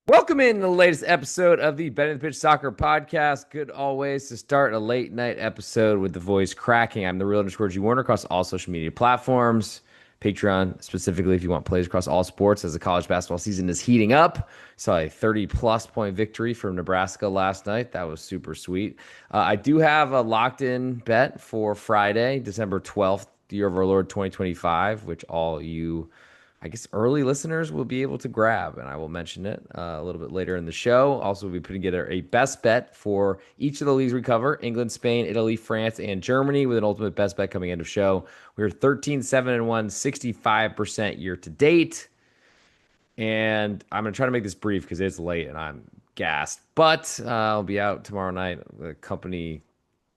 Welcome in to the latest episode of the Betting the Pitch Soccer Podcast. Good always to start a late night episode with the voice cracking. I'm the real underscore G Warner across all social media platforms. Patreon specifically if you want plays across all sports as the college basketball season is heating up. Saw a 30 plus point victory from Nebraska last night. That was super sweet. I do have a locked in bet for Friday, December 12th, year of our Lord 2025, which all you I guess early listeners will be able to grab, and I will mention it a little bit later in the show. Also, we'll be putting together a best bet for each of the leagues we cover: England, Spain, Italy, France, and Germany, with an ultimate best bet coming end of show. We're 13, 7, and 1, 65% year to date. And I'm going to try to make this brief because it's late and I'm gassed. But I'll be out tomorrow night at a company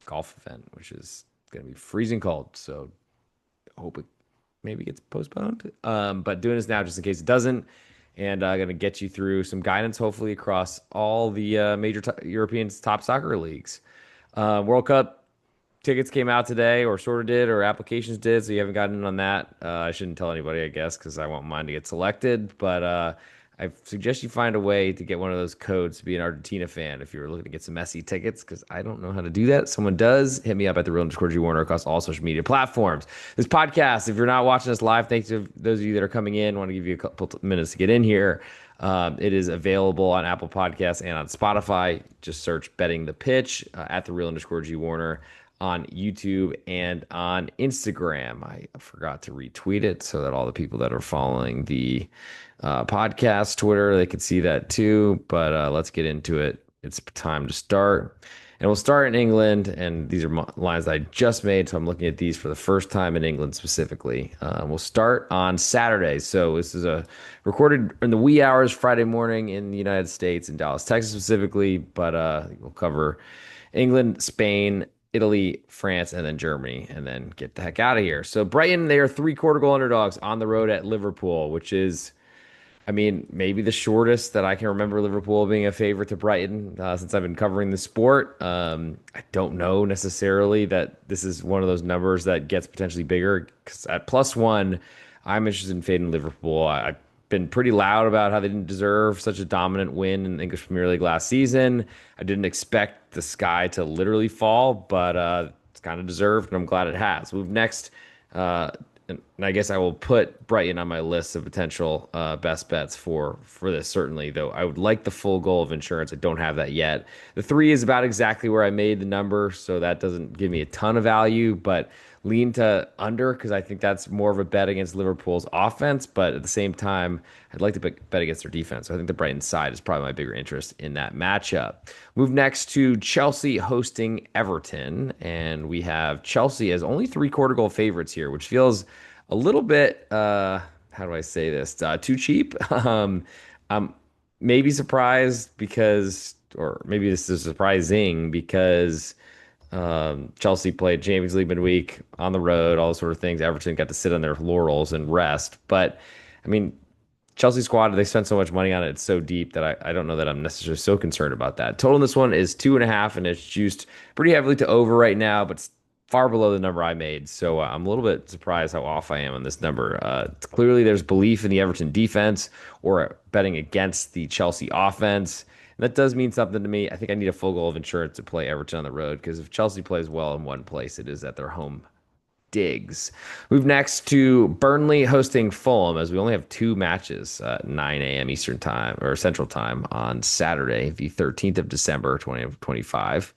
golf event, which is going to be freezing cold. So hope it maybe gets postponed. But doing this now just in case it doesn't. And I'm going to get you through some guidance, hopefully, across all the major European top soccer leagues. World Cup tickets came out today, or sort of did, or applications did. So you haven't gotten in on that. I shouldn't tell anybody, I guess, because I want mine to get selected. But I suggest you find a way to get one of those codes to be an Argentina fan if you're looking to get some Messi tickets, because I don't know how to do that. Someone does. Hit me up at the real underscore G Warner across all social media platforms. This podcast, if you're not watching us live, thanks to those of you that are coming in. I want to give you a couple minutes to get in here. It is available on Apple Podcasts and on Spotify. Just search Betting the Pitch at the real underscore G Warner on YouTube and on Instagram. I forgot to retweet it so that all the people that are following the podcast, Twitter, they could see that too. But let's get into it. It's time to start. And we'll start in England. And these are lines that I just made. So I'm looking at these for the first time in England specifically. We'll start on Saturday. So this is a recorded in the wee hours Friday morning in the United States, in Dallas, Texas specifically. But we'll cover England, Spain, Italy, France, and then Germany, and then get the heck out of here. So Brighton, they are three-quarter goal underdogs on the road at Liverpool, which is, I mean, maybe the shortest that I can remember Liverpool being a favorite to Brighton since I've been covering the sport. I don't know necessarily that this is one of those numbers that gets potentially bigger, because at +1, I'm interested in fading Liverpool. I've been pretty loud about how they didn't deserve such a dominant win in the English Premier League last season. I didn't expect the sky to literally fall, but it's kind of deserved, and I'm glad it has. Move next. And I guess I will put Brighton on my list of potential best bets for this, certainly, though I would like the full goal of insurance. I don't have that yet. The 3 is about exactly where I made the number, so that doesn't give me a ton of value, but lean to under because I think that's more of a bet against Liverpool's offense. But at the same time, I'd like to bet against their defense. So I think the Brighton side is probably my bigger interest in that matchup. Move next to Chelsea hosting Everton. And we have Chelsea as only three-quarter goal favorites here, which feels a little bit, how do I say this? Too cheap. I'm maybe surprised because, or maybe this is surprising because Chelsea played Champions League midweek on the road, all those sort of things. Everton got to sit on their laurels and rest. But I mean, Chelsea squad, they spent so much money on it. It's so deep that I don't know that I'm necessarily so concerned about that. Total in this one is 2.5, and it's juiced pretty heavily to over right now, but it's far below the number I made. So I'm a little bit surprised how off I am on this number. Clearly, there's belief in the Everton defense or betting against the Chelsea offense. That does mean something to me. I think I need a full goal of insurance to play Everton on the road, because if Chelsea plays well in one place, it is at their home digs. Move next to Burnley hosting Fulham, as we only have 2 matches at 9 a.m. Eastern Time or Central Time on Saturday, the 13th of December, 2025,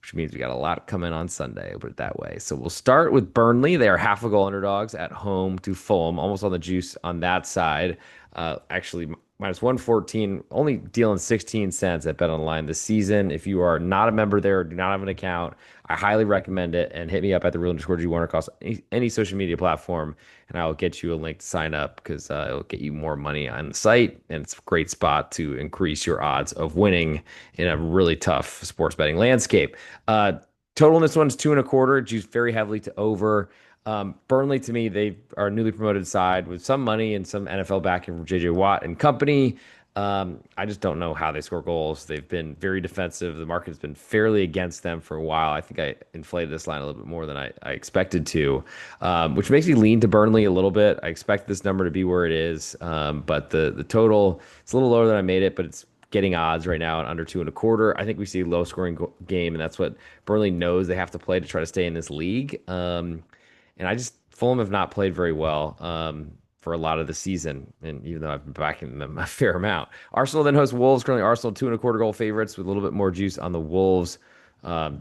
which means we got a lot coming on Sunday, I'll put it that way. So we'll start with Burnley. They are half a goal underdogs at home to Fulham, almost on the juice on that side. Actually, -114, only dealing 16 cents at Bet Online this season. If you are not a member there or do not have an account, I highly recommend it. And hit me up at the real underscore G Warner across any social media platform, and I will get you a link to sign up, because it'll get you more money on the site. And it's a great spot to increase your odds of winning in a really tough sports betting landscape. Total in this one's 2.25, juiced very heavily to over. Burnley, to me, they are a newly promoted side with some money and some NFL backing from JJ Watt and company. I just don't know how they score goals. They've been very defensive. The market has been fairly against them for a while. I think I inflated this line a little bit more than I expected to, which makes me lean to Burnley a little bit. I expect this number to be where it is, but the total it's a little lower than I made it, but it's getting odds right now at under 2.25. I think we see a low scoring game, and that's what Burnley knows they have to play to try to stay in this league. And I just Fulham have not played very well for a lot of the season, and even though I've been backing them a fair amount. Arsenal then hosts Wolves. Currently, Arsenal 2.25 goal favorites with a little bit more juice on the Wolves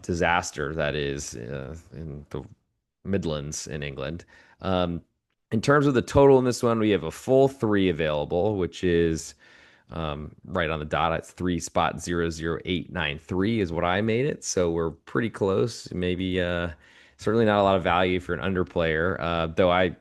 disaster that is in the Midlands in England. Um, in terms of the total in this one, we have a full three available, which is right on the dot. It's 3.00893 is what I made it. So we're pretty close. Maybe certainly not a lot of value for an under player. Though I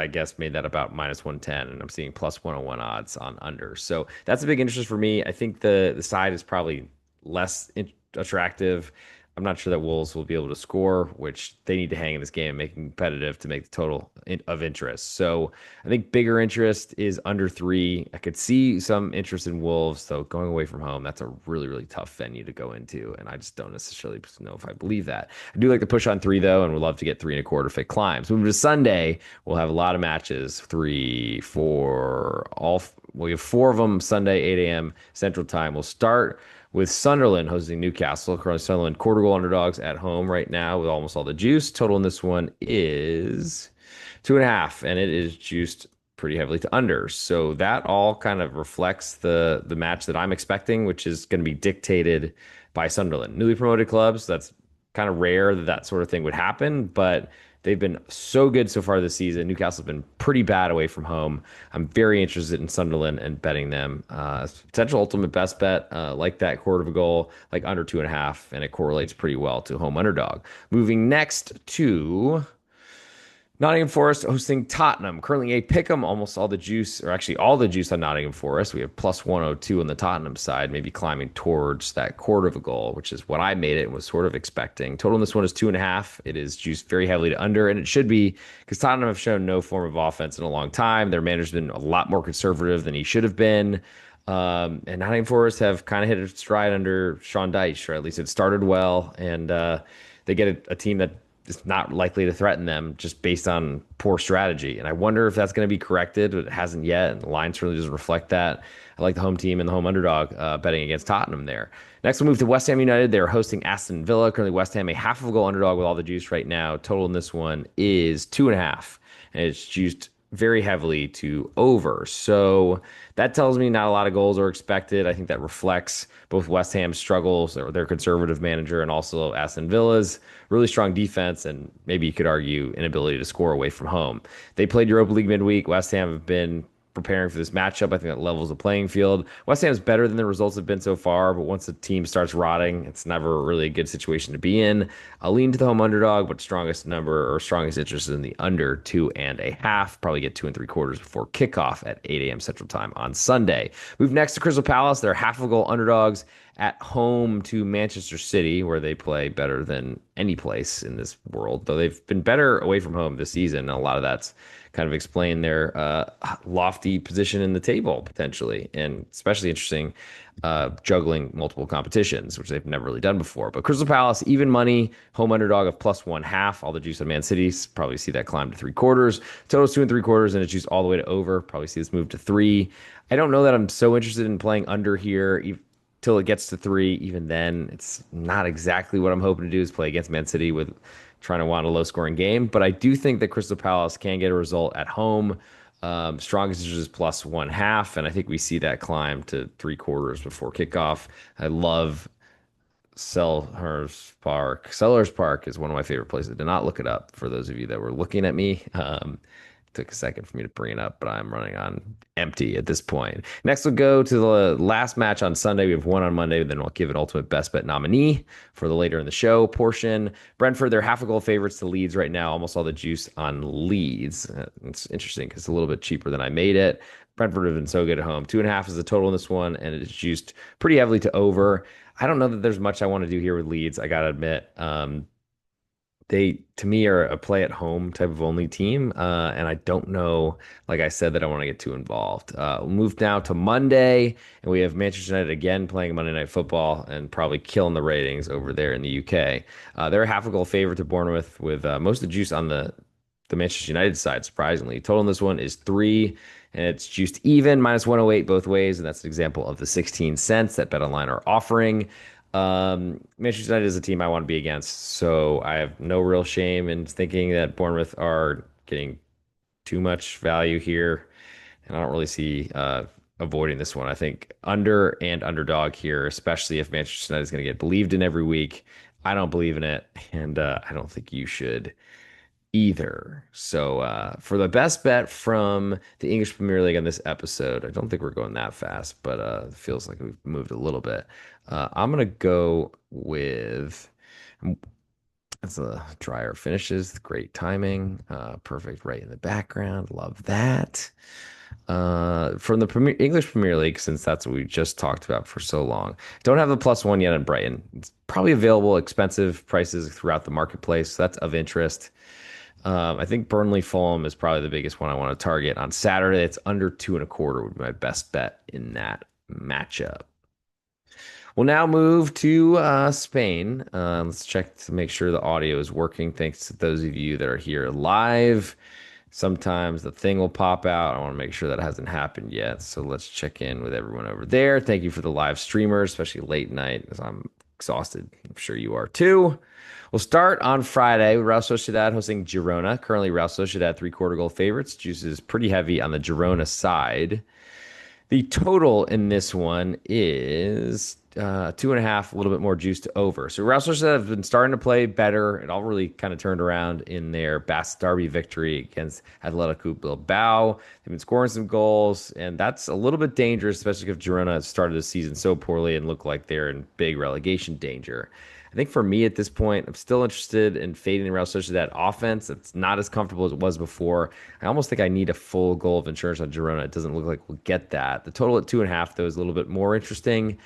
guess made that about minus 110, and I'm seeing plus 101 odds on under. So that's a big interest for me. I think the side is probably less attractive. I'm not sure that Wolves will be able to score, which they need to hang in this game, make it competitive to make the total of interest. So I think bigger interest is under three. I could see some interest in Wolves, though going away from home, that's a really, really tough venue to go into. And I just don't necessarily know if I believe that. I do like to push on three, though, and would love to get 3.25 if it climbs. Moving to Sunday, we'll have a lot of matches. Three, four, we have four of them Sunday, 8 a.m. Central Time. We'll start with Sunderland hosting Newcastle. Currently, Sunderland quarter goal underdogs at home right now with almost all the juice. Total in this one is 2.5, and it is juiced pretty heavily to unders. So that all kind of reflects the match that I'm expecting, which is going to be dictated by Sunderland. Newly promoted clubs, that's kind of rare that that sort of thing would happen, but they've been so good so far this season. Newcastle's been pretty bad away from home. I'm very interested in Sunderland and betting them. Potential ultimate best bet, like that quarter of a goal, like under 2.5, and it correlates pretty well to home underdog. Moving next to Nottingham Forest hosting Tottenham. Currently a pick 'em, almost all the juice, or actually all the juice on Nottingham Forest. We have plus 102 on the Tottenham side, maybe climbing towards that quarter of a goal, which is what I made it and was sort of expecting. Total in this one is 2.5. It is juiced very heavily to under, and it should be because Tottenham have shown no form of offense in a long time. Their manager's been a lot more conservative than he should have been. And Nottingham Forest have kind of hit a stride under Sean Dyche, or at least it started well, and they get a team that is not likely to threaten them just based on poor strategy. And I wonder if that's going to be corrected, but it hasn't yet. And the line certainly doesn't reflect that. I like the home team and the home underdog betting against Tottenham there. Next, we'll move to West Ham United. They're hosting Aston Villa. Currently, West Ham a half of a goal underdog with all the juice right now. Total in this one is 2.5, and it's juiced very heavily to over. So that tells me not a lot of goals are expected. I think that reflects both West Ham's struggles, or their conservative manager, and also Aston Villa's really strong defense, and maybe you could argue inability to score away from home. They played Europa League midweek. West Ham have been preparing for this matchup. I think that levels the playing field. West Ham is better than the results have been so far, but once the team starts rotting, it's never really a good situation to be in. I'll lean to the home underdog, but strongest number or strongest interest in the under 2.5. Probably get 2.75 before kickoff at 8 a.m. Central Time on Sunday. Move next to Crystal Palace. They're half a goal underdogs at home to Manchester City, where they play better than any place in this world, though they've been better away from home this season. And a lot of that's kind of explain their lofty position in the table potentially, and especially interesting juggling multiple competitions, which they've never really done before. But Crystal Palace, even money, home underdog of plus 1/2. All the juice on Man City, probably see that climb to 3/4. Total's 2.75, and it's juice all the way to over. Probably see this move to 3. I don't know that I'm so interested in playing under here till it gets to 3. Even then, it's not exactly what I'm hoping to do, is play against Man City with trying to want a low scoring game. But I do think that Crystal Palace can get a result at home. Strongest is plus 1/2, and I think we see that climb to 3/4 before kickoff. I love Selhurst Park. Selhurst Park is one of my favorite places. Do not look it up for those of you that were looking at me. Took a second for me to bring it up, but I'm running on empty at this point. Next, we'll go to the last match on Sunday. We have one on Monday, then we'll give an ultimate best bet nominee for the later in the show portion. Brentford, they're half a goal favorites to Leeds right now. Almost all the juice on Leeds. It's interesting because it's a little bit cheaper than I made it. Brentford have been so good at home. 2.5 is the total in this one, and it's juiced pretty heavily to over. I don't know that there's much I want to do here with Leeds, I got to admit. they to me are a play at home type of only team. And I don't know, like I said, that I want to get too involved. We'll move now to Monday, and we have Manchester United again playing Monday Night Football and probably killing the ratings over there in the UK. They're a half a goal favorite to Bournemouth with most of the juice on the Manchester United side, surprisingly. Total in this one is 3, and it's juiced even, minus 108 both ways. And that's an example of the 16 cents that BetOnline are offering. Manchester United is a team I want to be against, so I have no real shame in thinking that Bournemouth are getting too much value here, and I don't really see avoiding this one. I think under and underdog here, especially if Manchester United is going to get believed in every week. I don't believe in it, and I don't think you should either. So for the best bet from the English Premier League on this episode, I don't think we're going that fast, but it feels like we've moved a little bit. I'm gonna go with that's a dryer finishes, great timing, perfect right in the background. Love that. From the English Premier League, since that's what we just talked about for so long. Don't have the +1 yet in Brighton. It's probably available, expensive prices throughout the marketplace. So that's of interest. I think Burnley Fulham is probably the biggest one I want to target on Saturday. It's under 2.25 would be my best bet in that matchup. We'll now move to Spain. Let's check to make sure the audio is working. Thanks to those of you that are here live. Sometimes the thing will pop out. I want to make sure that hasn't happened yet. So let's check in with everyone over there. Thank you for the live streamers, especially late night, as I'm exhausted. I'm sure you are too. We'll start on Friday with Real Sociedad hosting Girona. Currently, Real Sociedad 3/4 goal favorites. Juice is pretty heavy on the Girona side. The total in this one is 2.5, a little bit more juice to over. So Real Sociedad have been starting to play better. It all really kind of turned around in their Basque Derby victory against Atletico Bilbao. They've been scoring some goals, and that's a little bit dangerous, especially if Girona started the season so poorly and looked like they're in big relegation danger. I think for me at this point, I'm still interested in fading the Real Sociedad offense. It's not as comfortable as it was before. I almost think I need a full goal of insurance on Girona. It doesn't look like we'll get that. The total at 2.5, though, is a little bit more interesting.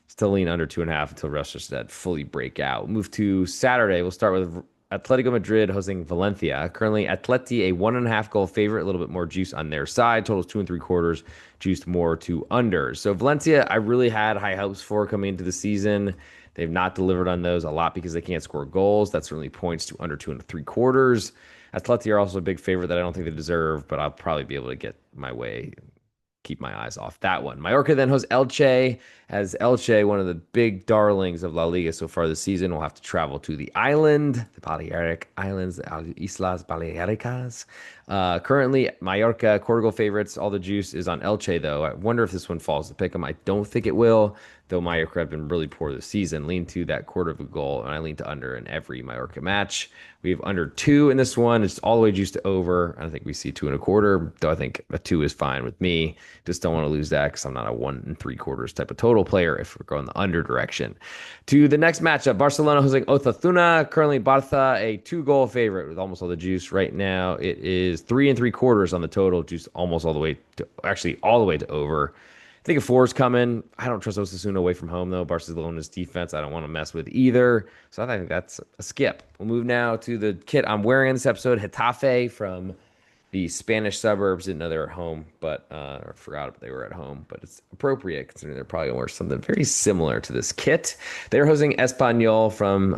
Still lean under 2.5 until Real Sociedad fully break out. We'll move to Saturday. We'll start with Atletico Madrid hosting Valencia. Currently, Atleti a 1.5 goal favorite, a little bit more juice on their side. Totals 2.75, juiced more to under. So Valencia, I really had high hopes for coming into the season. They've not delivered on those a lot because they can't score goals. That certainly points to under 2.75. Atleti are also a big favorite that I don't think they deserve, but I'll probably be able to get my way, keep my eyes off that one. Mallorca then hosts Elche, as Elche, one of the big darlings of La Liga so far this season, will have to travel to the island, the Balearic Islands, the Islas Balearicas. Currently, Mallorca, quarter goal favorites. All the juice is on Elche, though. I wonder if this one falls to pick them. I don't think it will, though Mallorca have been really poor this season. Lean to that quarter of a goal, and I lean to under in every Mallorca match. We have under 2 in this one. It's all the way juiced to over. I think we see 2.25, though I think a 2 is fine with me. Just don't want to lose that because I'm not a 1.75 type of total player if we're going the under direction. To the next matchup, Barcelona hosting Osasuna. Currently, Barca a 2 goal favorite with almost all the juice right now. It is 3.75 on the total, juice almost all the way to actually all the way to over. I think a 4 is coming. I don't trust Osasuna away from home, though. Barcelona's defense, I don't want to mess with either. So I think that's a skip. We'll move now to the kit I'm wearing in this episode, Getafe from the Spanish suburbs. Didn't know they were at home, but or forgot they were at home. But it's appropriate considering they're probably going to wear something very similar to this kit. They're hosting Espanyol from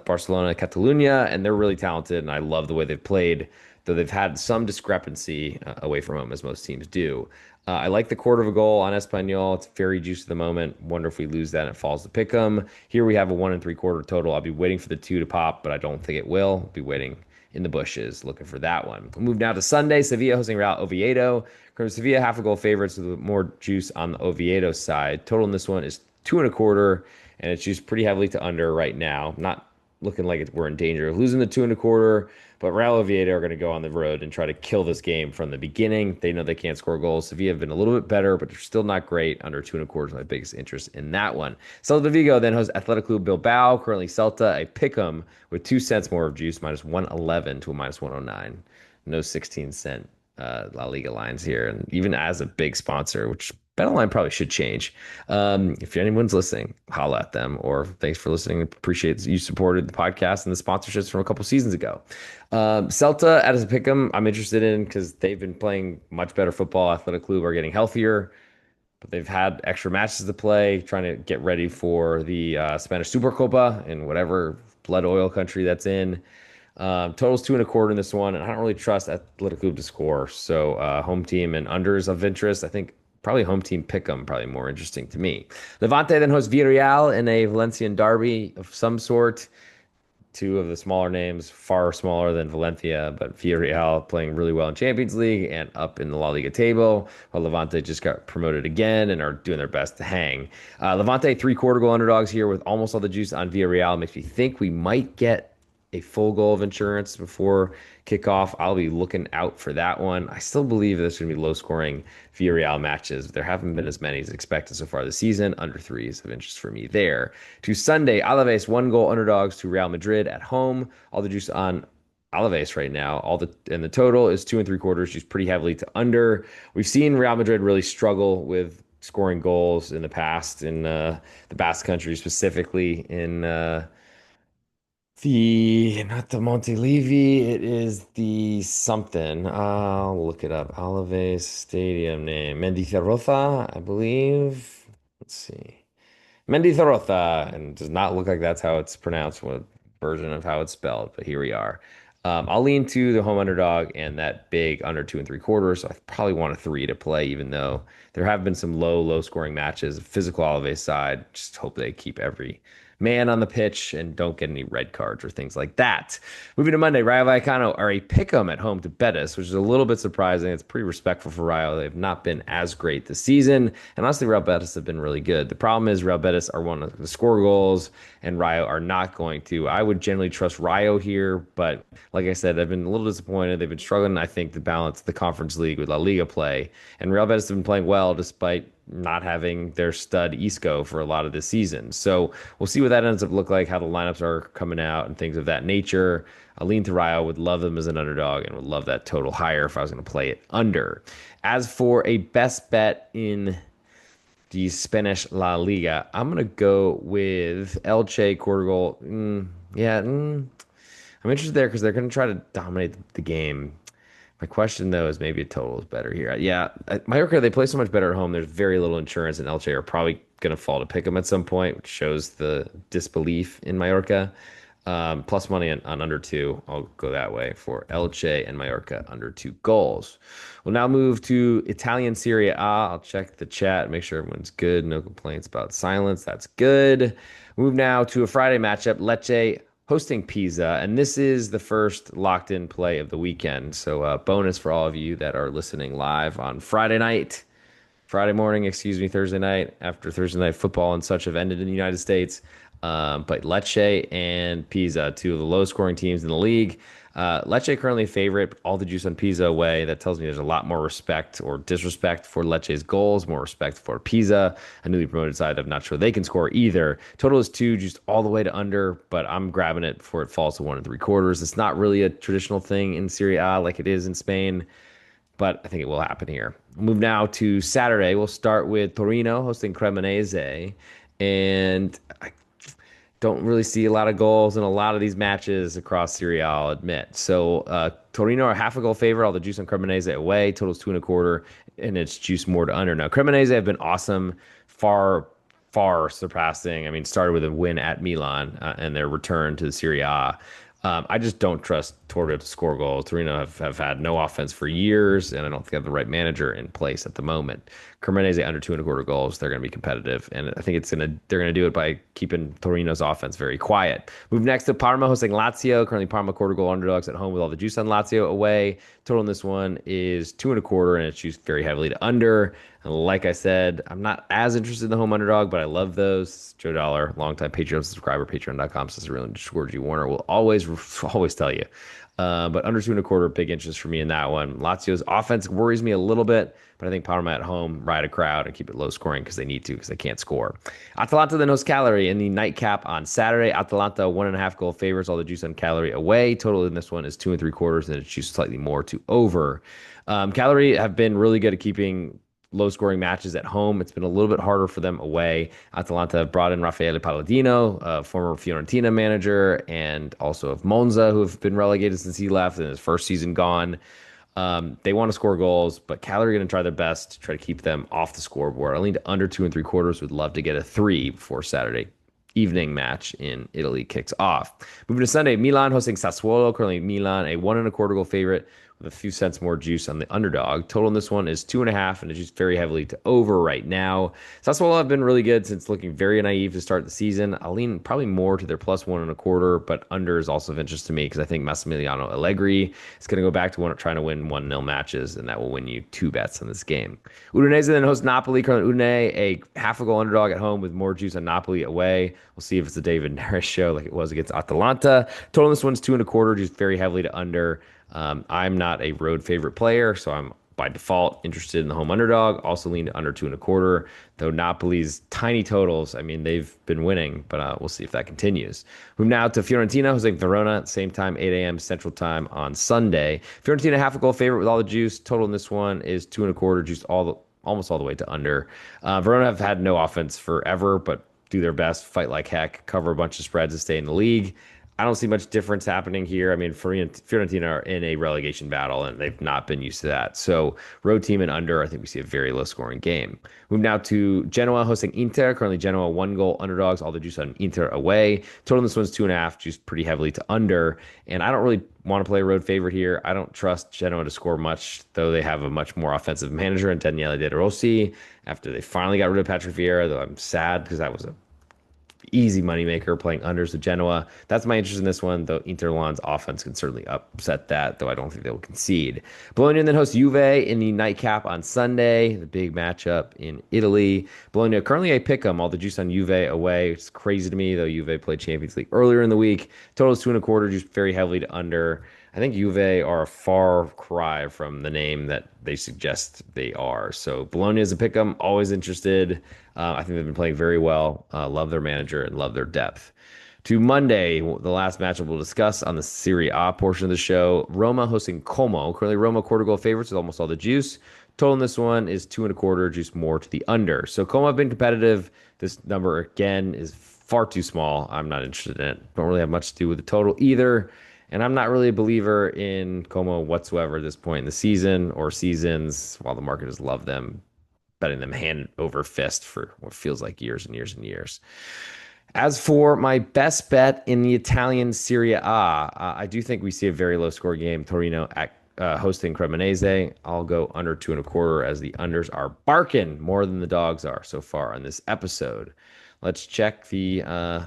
Barcelona, Catalunya, and they're really talented, and I love the way they've played, though they've had some discrepancy away from home, as most teams do. I like the quarter of a goal on Espanyol. It's very juicy at the moment. Wonder if we lose that and it falls to pick 'em. Here we have a 1.75 total. I'll be waiting for the 2 to pop, but I don't think it will. I'll be waiting in the bushes looking for that one. We'll move now to Sunday. Sevilla hosting Real Oviedo. Sevilla half a goal favorites with more juice on the Oviedo side. Total in this one is 2.25, and it's juiced pretty heavily to under right now. Not looking like we're in danger of losing the 2.25, but Real Oviedo are going to go on the road and try to kill this game from the beginning. They know they can't score goals. Sevilla have been a little bit better, but they're still not great. Under 2.25 is my biggest interest in that one. Celta de Vigo then hosts Atletico Bilbao. Currently Celta, a pick 'em with 2 cents more of juice, minus 111 to a minus 109. No 16-cent La Liga lines here. And even as a big sponsor, which BetOnline probably should change. If anyone's listening, holla at them. Or thanks for listening. Appreciate you supported the podcast and the sponsorships from a couple seasons ago. Celta as a pick'em, I'm interested in because they've been playing much better football. Athletic Club are getting healthier, but they've had extra matches to play, trying to get ready for the Spanish Supercopa in whatever blood oil country that's in. Totals 2.25 in this one, and I don't really trust Athletic Club to score. So home team and unders of interest. I think probably home team pick 'em probably more interesting to me. Levante then hosts Villarreal in a Valencian derby of some sort. Two of the smaller names, far smaller than Valencia, but Villarreal playing really well in Champions League and up in the La Liga table, while Levante just got promoted again and are doing their best to hang. Levante 3/4 goal underdogs here with almost all the juice on Villarreal makes me think we might get a full goal of insurance before kickoff. I'll be looking out for that one. I still believe there's going to be low scoring Villarreal matches. There haven't been as many as expected so far this season. Under three is of interest for me there. To Sunday, Alaves 1 goal underdogs to Real Madrid at home. All the juice on Alaves right now. And the total is 2.75, juice pretty heavily to under. We've seen Real Madrid really struggle with scoring goals in the past in the Basque Country, specifically in the not the Montelivi, it is the something. I'll look it up. Alaves Stadium name. Mendizorroza, I believe. Let's see. Mendizorroza, and does not look like that's how it's pronounced, what version of how it's spelled, but here we are. I'll lean to the home underdog and that big under 2.75. So I probably want a three to play, even though there have been some low scoring matches. Physical Alaves side, just hope they keep every man on the pitch and don't get any red cards or things like that. Moving to Monday, Rayo Vallecano are a pick'em at home to Betis, which is a little bit surprising. It's pretty respectful for Rayo. They've not been as great this season, and honestly, Real Betis have been really good. The problem is Real Betis are one of the score goals, and Rayo are not going to. I would generally trust Rayo here, but like I said, I've been a little disappointed. They've been struggling, I think, to balance the Conference League with La Liga play, and Real Betis have been playing well despite not having their stud Isco for a lot of this season. So we'll see what that ends up look like, how the lineups are coming out and things of that nature. I lean to Rayo, would love them as an underdog and would love that total higher if I was going to play it under. As for a best bet in the Spanish La Liga, I'm going to go with Elche quarter goal. I'm interested there because they're going to try to dominate the game. My question though is maybe a total is better here. Yeah, Mallorca, they play so much better at home. There's very little insurance, and Elche are probably going to fall to pick them at some point, which shows the disbelief in Mallorca. Plus money on under two. I'll go that way for Elche and Mallorca under 2 goals. We'll now move to Italian Serie A. I'll check the chat, make sure everyone's good. No complaints about silence. That's good. Move now to a Friday matchup. Lecce hosting Pisa, and this is the first locked in play of the weekend. So, bonus for all of you that are listening live on Friday morning, excuse me, Thursday night, after Thursday night football and such have ended in the United States. But Lecce and Pisa, two of the lowest scoring teams in the league. Lecce currently a favorite, all the juice on Pisa away. That tells me there's a lot more respect or disrespect for Lecce's goals, more respect for Pisa, a newly promoted side. I'm not sure they can score either. Total is 2, just all the way to under, but I'm grabbing it before it falls to 1.75. It's not really a traditional thing in Serie A like it is in Spain, but I think it will happen here. We'll move now to Saturday. We'll start with Torino hosting Cremonese, and I don't really see a lot of goals in a lot of these matches across Serie A, I'll admit. So Torino are half a goal favorite. All the juice on Cremonese away. Totals 2.25, and it's juice more to under. Now Cremonese have been awesome, far surpassing. I mean, started with a win at Milan and their return to the Serie A. I just don't trust Torino to score goals. Torino have had no offense for years, and I don't think they have the right manager in place at the moment. Cremonese under 2.25 goals. They're going to be competitive, and I think they're going to do it by keeping Torino's offense very quiet. Move next to Parma hosting Lazio. Currently Parma quarter goal underdogs at home with all the juice on Lazio away. Total in this one is 2.25, and it's juiced very heavily to under. And like I said, I'm not as interested in the home underdog, but I love those. Joe Dollar, longtime Patreon subscriber, patreon.com/realGeorgie Warner will always tell you. But under 2.25, big interest for me in that one. Lazio's offense worries me a little bit, but I think Parma at home, ride a crowd and keep it low scoring because they need to, because they can't score. Atalanta then hosts Cagliari in the nightcap on Saturday. Atalanta 1.5 goal favorites, all the juice on Cagliari away. Total in this one is 2.75, and it's juiced slightly more to over. Cagliari have been really good at keeping low scoring matches at home. It's been a little bit harder for them away. Atalanta brought in Raffaele Palladino, former Fiorentina manager, and also of Monza, who have been relegated since he left in his first season gone. They want to score goals, but Cagliari are going to try their best to try to keep them off the scoreboard. I lean to under 2 and 3/4. Would love to get a 3 before Saturday evening match in Italy kicks off. Moving to Sunday, Milan hosting Sassuolo. Currently, Milan a 1 1/4 goal favorite with a few cents more juice on the underdog. Total in this one is 2.5, and it's just very heavily to over right now. Sassuolo have been really good since looking very naive to start the season. I'll lean probably more to their +1 1/4, but under is also of interest to me because I think Massimiliano Allegri is going to go back to trying to win 1-0 matches, and that will win you 2 bets in this game. Udinese then hosts Napoli. Currently, Udine a half a goal underdog at home with more juice on Napoli away. We'll see if it's a David Neres show like it was against Atalanta. Total in this one's 2 1/4, just very heavily to under. I'm not a road favorite player, so I'm by default interested in the home underdog. Also lean to under 2 1/4, though Napoli's tiny totals. I mean, they've been winning, but we'll see if that continues. Move now to Fiorentina, who's like Verona, same time, 8 a.m. Central Time on Sunday. Fiorentina half a goal favorite with all the juice. Total in this one is 2 1/4, juice almost all the way to under. Verona have had no offense forever, but do their best, fight like heck, cover a bunch of spreads to stay in the league. I don't see much difference happening here. I mean, Fiorentina are in a relegation battle, and they've not been used to that. So, road team and under, I think we see a very low scoring game. Move now to Genoa hosting Inter. Currently, Genoa 1 goal underdogs. All the juice on Inter away. Total in this one's 2.5, juice pretty heavily to under. And I don't really want to play a road favorite here. I don't trust Genoa to score much, though they have a much more offensive manager in Daniele De Rossi after they finally got rid of Patrick Vieira, though I'm sad because that was a easy moneymaker playing unders with Genoa. That's my interest in this one, though Inter Milan's offense can certainly upset that, though I don't think they will concede. Bologna then hosts Juve in the nightcap on Sunday, the big matchup in Italy. Bologna currently a pick'em, all the juice on Juve away. It's crazy to me, though Juve played Champions League earlier in the week. Total is 2 1/4, just very heavily to under. I think Juve are a far cry from the name that they suggest they are. So Bologna is a pick'em, always interested. I think they've been playing very well. Love their manager and love their depth. To Monday, the last matchup we'll discuss on the Serie A portion of the show. Roma hosting Como. Currently, Roma 1/4 goal favorites with almost all the juice. Total in this one is 2 1/4, juice more to the under. So Como have been competitive. This number again is far too small. I'm not interested in it. Don't really have much to do with the total either. And I'm not really a believer in Como whatsoever at this point in the season or seasons, while the market has loved them, betting them hand over fist for what feels like years and years and years. As for my best bet in the Italian Serie A, I do think we see a very low score game. Torino hosting Cremonese. I'll go under 2 1/4 as the unders are barking more than the dogs are so far on this episode. Let's check the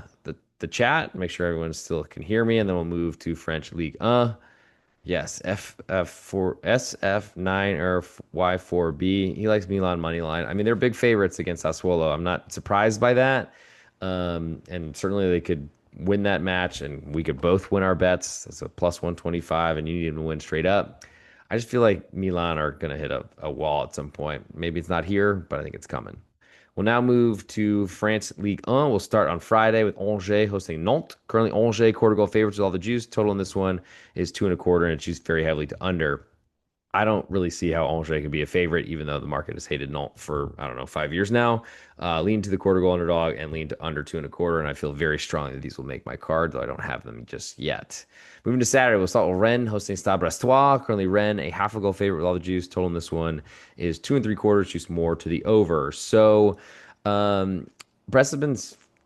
chat, make sure everyone still can hear me, and then we'll move to French League 1. Yes, F4 SF9 or Y4B. He likes Milan money line. I mean, they're big favorites against Sassuolo. I'm not surprised by that. And certainly they could win that match, and we could both win our bets. That's a +125, and you need them to win straight up. I just feel like Milan are going to hit a wall at some point. Maybe it's not here, but I think it's coming. We'll now move to France League 1. We'll start on Friday with Angers hosting Nantes. Currently, Angers 1/4 goal favorites with all the juice. Total in this one is 2 1/4, and it's juiced very heavily to under. I don't really see how Angers can be a favorite, even though the market has hated Nantes for, I don't know, 5 years now. Lean to the 1/4 goal underdog and lean to under 2 1/4, and I feel very strongly that these will make my card, though I don't have them just yet. Moving to Saturday, we'll start with Rennes hosting Stade Brestois. Currently, Rennes a half a goal favorite with all the juice. Total in this one is 2 3/4, juice more to the over. So, Brest have been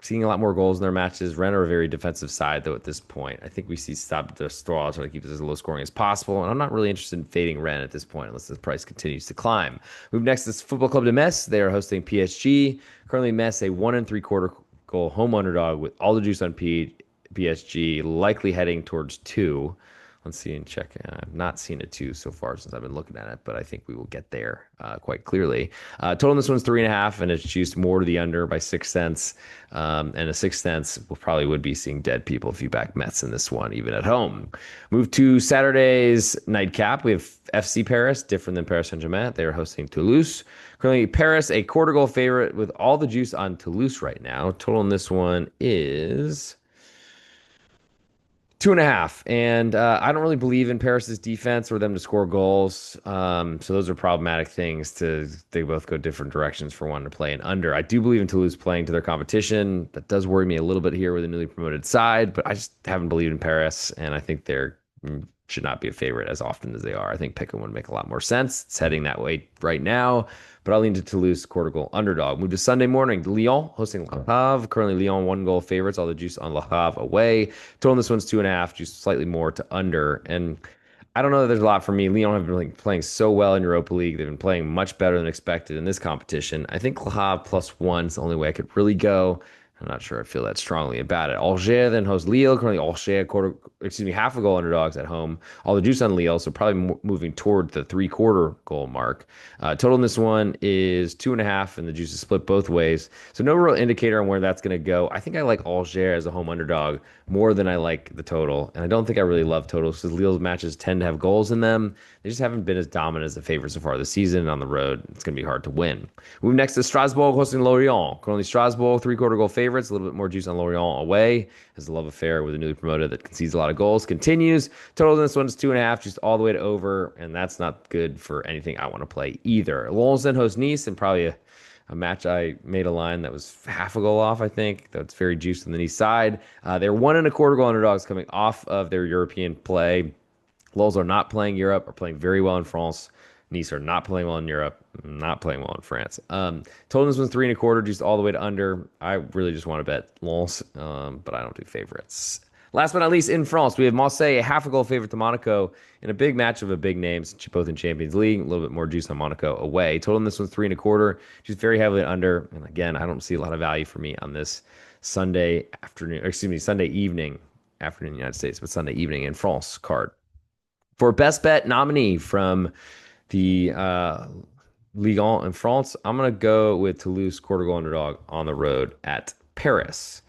seeing a lot more goals in their matches. Rennes are a very defensive side, though, at this point. I think we see Stade Brestois trying to keep this as low scoring as possible, and I'm not really interested in fading Rennes at this point unless the price continues to climb. Move next to Football Club de Metz. They are hosting PSG. Currently, Metz a 1 3/4 goal home underdog with all the juice on PSG, likely heading towards 2. Let's see and check. I've not seen a 2 so far since I've been looking at it, but I think we will get there quite clearly. Total in this one's 3.5, and it's juiced more to the under by 6 cents. And a 6 cents would be seeing dead people if you back Mets in this one, even at home. Move to Saturday's nightcap. We have FC Paris, different than Paris Saint-Germain. They are hosting Toulouse. Currently, Paris a 1/4 goal favorite with all the juice on Toulouse right now. Total in this one is 2.5. And I don't really believe in Paris's defense or them to score goals. So those are problematic things they both go different directions for one to play an under. I do believe in Toulouse playing to their competition. That does worry me a little bit here with a newly promoted side, but I just haven't believed in Paris. And I think they're should not be a favorite as often as they are. I think Pick'em would make a lot more sense. It's heading that way right now, but I'll lean to Toulouse quarter goal underdog. Move to Sunday morning. Lyon hosting Le Havre. Currently, Lyon 1 goal favorites. All the juice on Le Havre away. Total in this one's 2.5, just slightly more to under. And I don't know that there's a lot for me. Lyon have been playing so well in Europa League. They've been playing much better than expected in this competition. I think Le Havre +1 is the only way I could really go. I'm not sure I feel that strongly about it. Angers then hosts Lille. Currently, Angers half a goal underdogs at home. All the juice on Lille, so probably moving toward the 3/4 goal mark. Total in this one is 2.5, and the juice is split both ways. So no real indicator on where that's going to go. I think I like Angers as a home underdog more than I like the total, and I don't think I really love totals because Lille's matches tend to have goals in them. They just haven't been as dominant as the favorite so far this season. On the road, it's going to be hard to win. Move next to Strasbourg hosting Lorient. Currently, Strasbourg 3/4 goal favorites. A little bit more juice on Lorient away as the love affair with a newly promoted that concedes a lot of goals continues. Total in this one is 2.5, just all the way to over, and that's not good for anything I want to play either. Lens then hosts Nice, and probably a match I made a line that was half a goal off, I think. That's very juiced on the Nice side. They're 1.25 goal underdogs coming off of their European play. Lens are not playing Europe, are playing very well in France. Nice are not playing well in Europe, not playing well in France. Total this one's 3.25, just all the way to under. I really just want to bet Lens, but I don't do favorites. Last but not least, in France, we have Marseille, a half a goal favorite to Monaco in a big match of a big name, both in Champions League. A little bit more juice on Monaco away. Total in this one's 3.25, just very heavily under. And again, I don't see a lot of value for me on this Sunday afternoon, or excuse me, Sunday evening, afternoon in the United States, but Sunday evening in France card. For best bet nominee from the Ligue 1 in France, I'm going to go with Toulouse quarter goal underdog on the road at Paris.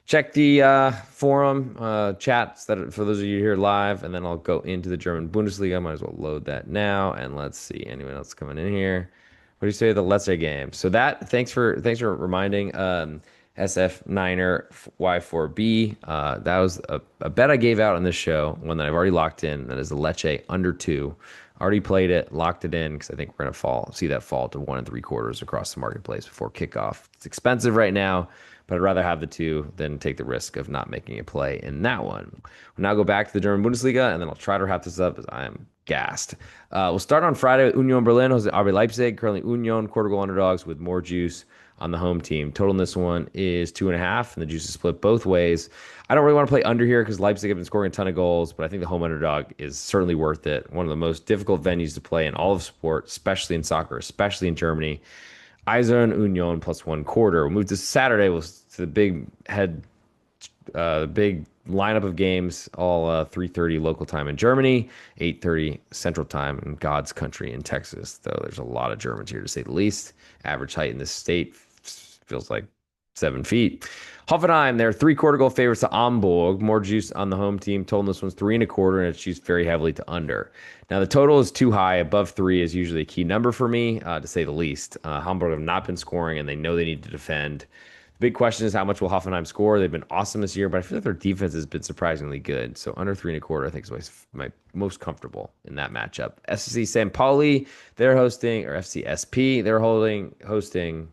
Check the forum chats that for those of you here live, and then I'll go into the German Bundesliga. I might as well load that now, and let's see anyone else coming in here. What do you say the Lecce game? So that thanks for reminding SF Niner Y4B. That was a bet I gave out on this show, one that I've already locked in. That is the Lecce under 2. Already played it, locked it in because I think we're gonna see that fall to 1 3/4 across the marketplace before kickoff. It's expensive right now, but I'd rather have the 2 than take the risk of not making a play in that one. We'll now go back to the German Bundesliga, and then I'll try to wrap this up as I am gassed. We'll start on Friday with Union Berlin, hosting RB Leipzig. Currently Union quarter goal underdogs with more juice on the home team. Total in this one is 2.5, and the juice is split both ways. I don't really want to play under here because Leipzig have been scoring a ton of goals, but I think the home underdog is certainly worth it. One of the most difficult venues to play in all of sport, especially in soccer, especially in Germany. Eisern Union +1/4. We'll move to Saturday. We'll to the big lineup of games, all 3:30 local time in Germany, 8:30 Central Time in God's country in Texas. Though there's a lot of Germans here to say the least. Average height in this state feels like 7 feet. Hoffenheim, they're 3/4 goal favorites to Hamburg. More juice on the home team. Total in this one's 3.25, and it's juiced very heavily to under. Now the total is too high. Above 3 is usually a key number for me, to say the least. Hamburg have not been scoring, and they know they need to defend. The big question is how much will Hoffenheim score? They've been awesome this year, but I feel like their defense has been surprisingly good. So under 3.25, I think is my most comfortable in that matchup. SC St. Pauli, they're hosting, or FCSP, they're hosting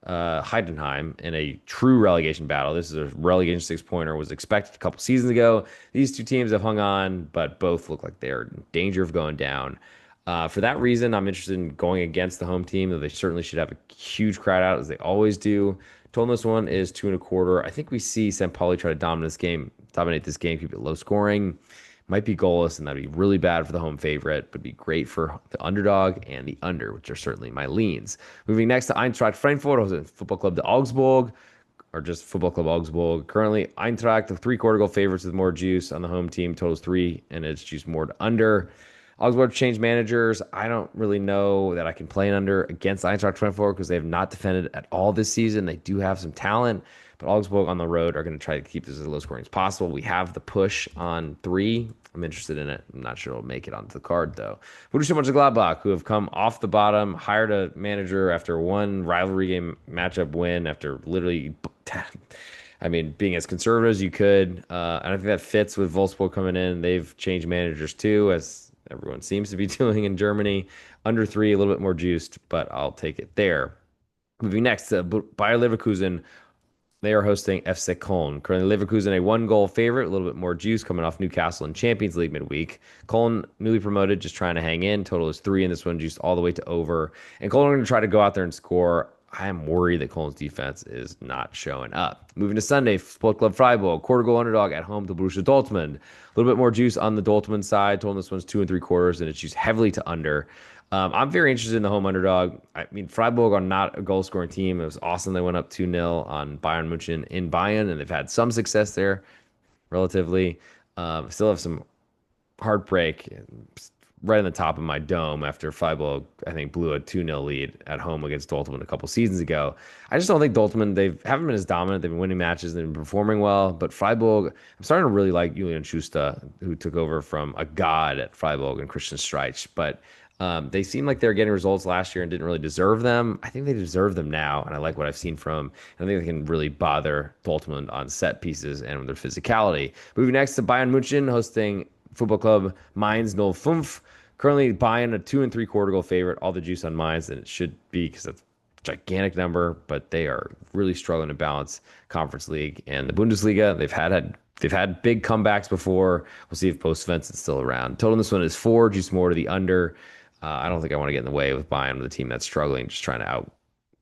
Heidenheim in a true relegation battle. This is a relegation 6-pointer, was expected a couple seasons ago. These two teams have hung on, but both look like they're in danger of going down. For that reason, I'm interested in going against the home team, though they certainly should have a huge crowd out, as they always do. Total this one is 2.25. I think we see St. Pauli try to dominate this game, keep it low scoring. Might be goalless, and that'd be really bad for the home favorite, but be great for the underdog and the under, which are certainly my leans. Moving next to Eintracht Frankfurt, who's a football club to Augsburg, or just Football Club Augsburg. Currently, Eintracht, the 3/4 goal favorites with more juice on the home team, totals 3, and it's juiced more to under. Augsburg changed managers. I don't really know that I can play an under against Eintracht Frankfurt because they have not defended at all this season. They do have some talent, but Augsburg on the road are going to try to keep this as low scoring as possible. We have the push on 3. I'm interested in it. I'm not sure it'll make it onto the card, though. Borussia Mönchengladbach, who have come off the bottom, hired a manager after one rivalry game matchup win, after literally I mean, being as conservative as you could. And I think that fits with Wolfsburg coming in. They've changed managers too, as everyone seems to be doing in Germany. Under three, a little bit more juiced, but I'll take it there. Moving next to Bayer Leverkusen. They are hosting FC Köln. Currently, Leverkusen a one-goal favorite, a little bit more juice coming off Newcastle in Champions League midweek. Köln, newly promoted, just trying to hang in. Total is three in this one, juiced all the way to over. And Köln are going to try to go out there and score. I am worried that Köln's defense is not showing up. Moving to Sunday, Sport Club Freiburg, quarter goal underdog at home to Borussia Dortmund. A little bit more juice on the Dortmund side. Total this one's 2 3/4, and it's juiced heavily to under. I'm very interested in the home underdog. I mean, Freiburg are not a goal scoring team. It was awesome. They went up 2-0 on Bayern Munich in Bayern, and they've had some success there relatively. Still have some heartbreak right on the top of my dome after Freiburg, I think, blew a 2-0 lead at home against Dortmund a couple seasons ago. I just don't think Dortmund, they haven't been as dominant. They've been winning matches, they've been performing well. But Freiburg, I'm starting to really like Julian Schuster, who took over from a god at Freiburg and Christian Streich. But they seem like they're getting results last year and didn't really deserve them. I think they deserve them now, and I like what I've seen from them. And I think they can really bother Dortmund on set pieces and with their physicality. Moving next to Bayern Munich, hosting Football Club Mainz 05. Currently, Bayern a 2 3/4 goal favorite. All the juice on Mainz, and it should be because that's a gigantic number. But they are really struggling to balance Conference League and the Bundesliga. They've had big comebacks before. We'll see if post Svensson is still around. Total in this one is 4, juice more to the under. I don't think I want to get in the way with Bayern with a team that's struggling, just trying to out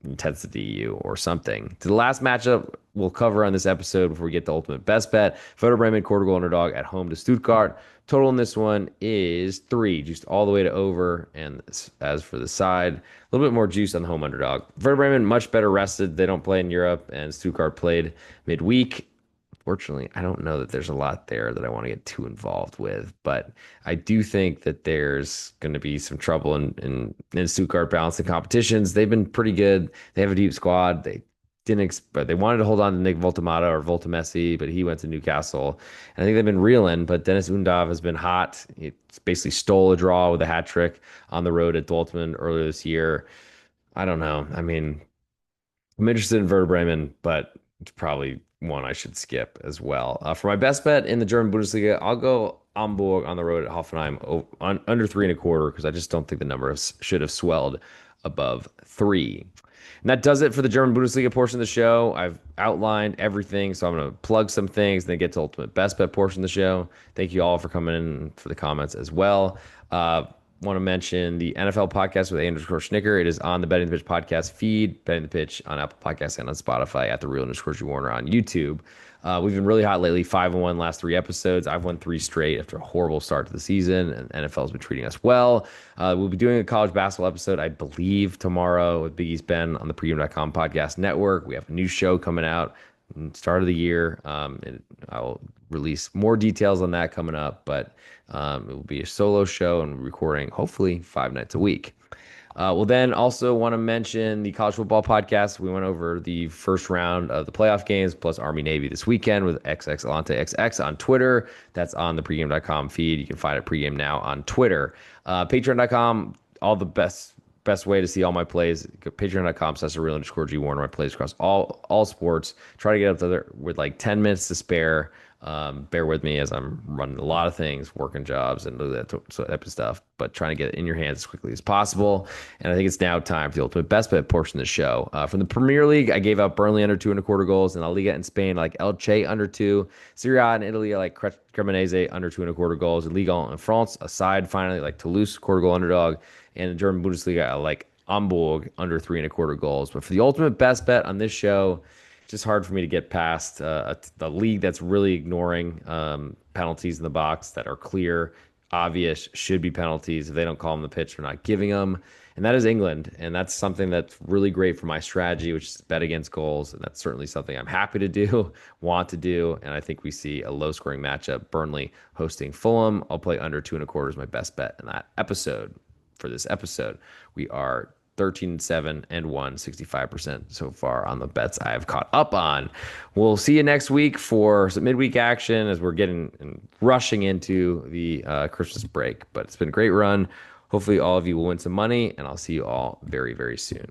intensity you or something. To the last matchup we'll cover on this episode before we get the ultimate best bet. Werder Bremen quarter goal underdog at home to Stuttgart. Total in this one is 3, juiced all the way to over. And as for the side, a little bit more juice on the home underdog. Werder Bremen much better rested. They don't play in Europe, and Stuttgart played midweek. Fortunately, I don't know that there's a lot there that I want to get too involved with, but I do think that there's going to be some trouble in Stuttgart balancing competitions. They've been pretty good. They have a deep squad. But they wanted to hold on to Nick Voltamata or Voltamessi, but he went to Newcastle. And I think they've been reeling, but Dennis Undav has been hot. He basically stole a draw with a hat trick on the road at Dortmund earlier this year. I don't know. I mean, I'm interested in Werder Bremen, but it's probably one I should skip as well. For my best bet in the German Bundesliga, I'll go Hamburg on the road at Hoffenheim under 3 1/4 because I just don't think the number should have swelled above 3. And that does it for the German Bundesliga portion of the show. I've outlined everything, so I'm going to plug some things, then get to ultimate best bet portion of the show. Thank you all for coming in for the comments as well. Want to mention the NFL podcast with _Schnicker. It is on the Betting the Pitch podcast feed, Betting the Pitch on Apple Podcasts and on Spotify at the Real _ Warner on YouTube. We've been really hot lately, 5-1 last 3 episodes. I've won 3 straight after a horrible start to the season, and NFL's been treating us well. We'll be doing a college basketball episode, I believe, tomorrow with Big East Ben on the pregame.com podcast network. We have a new show coming out start of the year. I'll release more details on that coming up, but it will be a solo show and recording hopefully 5 nights a week. We'll then also want to mention the college football podcast. We went over the first round of the playoff games plus Army Navy this weekend with XX on Twitter. That's on the pregame.com feed. You can find it pregame now on Twitter. Patreon.com, all the best way to see all my plays. Patreon.com/real _ Warner. My plays across all sports. Try to get up there with like 10 minutes to spare. Bear with me as I'm running a lot of things, working jobs and that type of stuff, but trying to get it in your hands as quickly as possible. And I think it's now time for the ultimate best bet portion of the show. From the Premier League, I gave out Burnley under 2 1/4 goals, and La Liga in Spain, I like Elche under 2. Serie A in Italy, I like Cremonese under 2 1/4 goals. In Ligue 1 in France, aside finally, like Toulouse, quarter goal underdog. And in German Bundesliga, I like Hamburg under 3 1/4 goals. But for the ultimate best bet on this show, it's just hard for me to get past the league that's really ignoring penalties in the box that are clear, obvious, should be penalties. If they don't call them the pitch, they're not giving them. And that is England. And that's something that's really great for my strategy, which is bet against goals. And that's certainly something I'm happy to do, want to do. And I think we see a low scoring matchup. Burnley hosting Fulham. I'll play under 2 1/4 as my best bet in that episode. For this episode, we are 13-7 and 1, 65% so far on the bets I have caught up on. We'll see you next week for some midweek action as we're getting and rushing into the Christmas break. But it's been a great run. Hopefully all of you will win some money, and I'll see you all very, very soon.